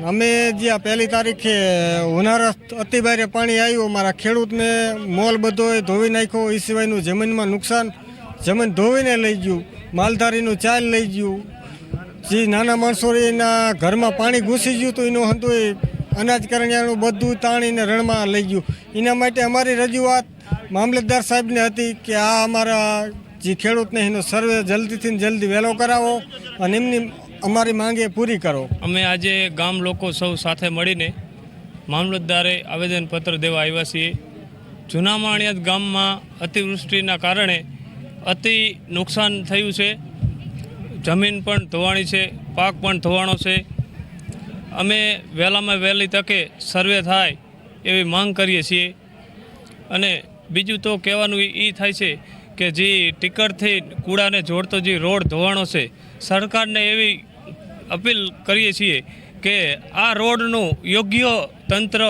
અમે જે આ 1 તારીખે ઉનાળા અતિભારે પાણી આવ્યું, મારા ખેડૂતને મોલ બધો ધોવી નાખ્યો. એ સિવાયનું જમીનમાં નુકસાન, જમીન ધોવીને લઈ ગયું, માલધારીનું ચાલ લઈ ગયું. જે નાના માણસો એના ઘરમાં પાણી ઘૂસી ગયું હતું એનું હતું એ અનાજ કરિયાણું બધું તાણીને રણમાં લઈ ગયું. એના માટે અમારી રજૂઆત મામલતદાર સાહેબને હતી કે આ અમારા જે ખેડૂતને એનો સર્વે જલ્દીથી જલ્દી વહેલો કરાવો અને એમની અમારી માંગે પૂરી કરો. અમે આજે ગામ લોકો સૌ સાથે મળીને મામલતદારે આવેદનપત્ર દેવા આવ્યા છીએ. જૂના માણિયાદ ગામમાં અતિવૃષ્ટિના કારણે અતિ નુકસાન થયું છે. જમીન પણ ધોવાણી છે, પાક પણ ધોવાણો છે. અમે વહેલામાં વહેલી તકે સર્વે થાય એવી માંગ કરીએ છીએ. અને બીજું તો કહેવાનું એ થાય છે કે જે ટીકરથી કૂડાને જોડતો જે રોડ ધોવાણો છે, સરકારને એવી અપીલ કરીએ છીએ કે આ રોડનું યોગ્ય તંત્ર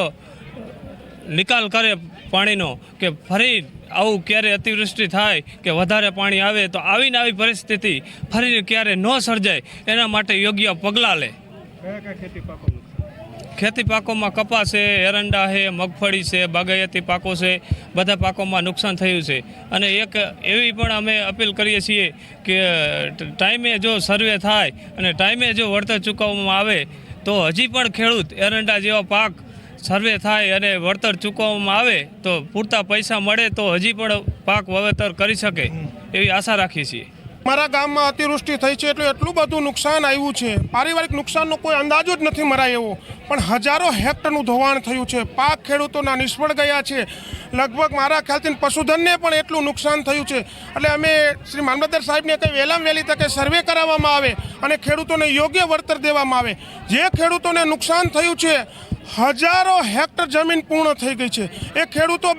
નિકાલ કરે પાણીનો, કે ફરી આવું ક્યારે અતિવૃષ્ટિ થાય કે વધારે પાણી આવે તો આવીને આવી પરિસ્થિતિ ફરી ક્યારે ન સર્જાય એના માટે યોગ્ય પગલાં લે. ખેતી પાકોમાં કપાસ છે, એરંડા છે, મગફળી છે, બાગાયતી પાકો છે, બધા પાકોમાં નુકસાન થયું છે. અને એક એવી પણ અમે અપીલ કરીએ છીએ કે ટાઈમે જો સર્વે થાય અને ટાઈમે જો વળતર ચૂકવવામાં આવે તો હજી પણ ખેડૂત એરંડા જેવા પાક સર્વે થાય અને વળતર ચૂકવવામાં આવે તો પૂરતા પૈસા મળે તો હજી પણ પાક વાવેતર કરી શકે એવી આશા રાખીએ છીએ. મારા ગામમાં અતિવૃષ્ટિ થઈ છે એટલે એટલું બધું નુકસાન આવ્યું છે. પારિવારિક નુકસાનનો કોઈ અંદાજો જ નથી મરાય એવો, પણ હજારો હેક્ટરનું ધોવાણ થયું છે. પાક ખેડૂતોના નિષ્ફળ ગયા છે. લગભગ મારા ખ્યાલથી પશુધનને પણ એટલું નુકસાન થયું છે. એટલે અમે શ્રી મામલતદાર સાહેબને કંઈ વહેલામાં વહેલી તકે સર્વે કરાવવામાં આવે અને ખેડૂતોને યોગ્ય વળતર દેવામાં આવે. જે ખેડૂતોને નુકસાન થયું છે, હજારો હેક્ટર જમીન પૂર્ણ થઈ ગઈ છે. એ ખેડૂતો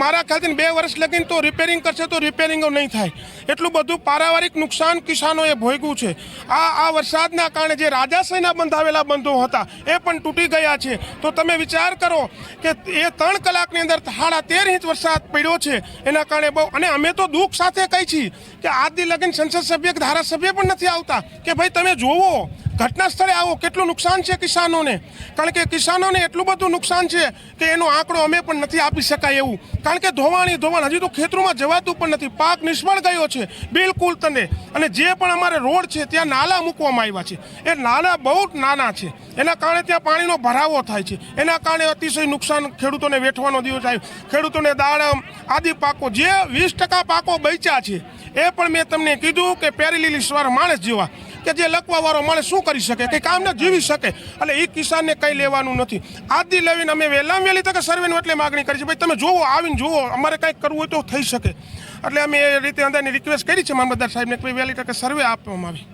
મારા ખ્યાલથી 2 વર્ષ લગીને તો રિપેરિંગ કરશે તો રિપેરિંગો નહીં થાય એટલું બધું પારિવારિક નુકસાન કિસાનોએ ભોગવ્યું છે. આ વરસાદના કારણે જે રાજાશાહીના બંધાવેલા બંધો હતા એ પણ તૂટી ગયા છે. તો તમે વિચાર કરો કે એ 3 કલાકની અંદર 13.5 ઇંચ વરસાદ પડ્યો છે. એના કારણે બહુ, અને અમે તો દુઃખ સાથે કહી છીએ કે આજથી લગીને સંસદ સભ્ય કે ધારાસભ્ય પણ નથી આવતા કે ભાઈ તમે જોવો, ઘટના સ્થળે આવો, કેટલું નુકસાન છે કિસાનોને. કારણ કે કિસાનોને એટલું બધું નુકસાન છે કે એનો આંકડો અમે પણ નથી આપી શકાય એવું. કારણ કે ધોવાણ હજી તો ખેતરોમાં જવાતું પણ નથી. પાક નિષ્ફળ ગયો છે બિલકુલ તને. અને જે પણ અમારે રોડ છે ત્યાં નાલા મૂકવામાં આવ્યા છે. એ નાલા બહુ નાના છે. એના કારણે ત્યાં પાણીનો ભરાવો થાય છે. એના કારણે અતિશય નુકસાન ખેડૂતોને વેઠવાનો દિવસ આવ્યો. ખેડૂતોને દાડમ આદિ પાકો જે 20% પાકો બચ્યા છે એ પણ મેં તમને કીધું કે પેરેલીલી સવાર માણસ જેવા કે જે લખવાવાળો માણસ શું કરી શકે, કંઈ કામ ન જીવી શકે. એટલે એ કિસાનને કંઈ લેવાનું નથી. આજથી લઈને અમે વહેલામાં વહેલી તકે સર્વેની એટલે માગણી કરી છે. ભાઈ તમે જુઓ, આવીને જુઓ, અમારે કંઈક કરવું હોય તો થઈ શકે. એટલે અમે એ રીતે અંદરની રિક્વેસ્ટ કરી છે મામલતદાર સાહેબને કે વહેલી તકે સર્વે આપવામાં આવે.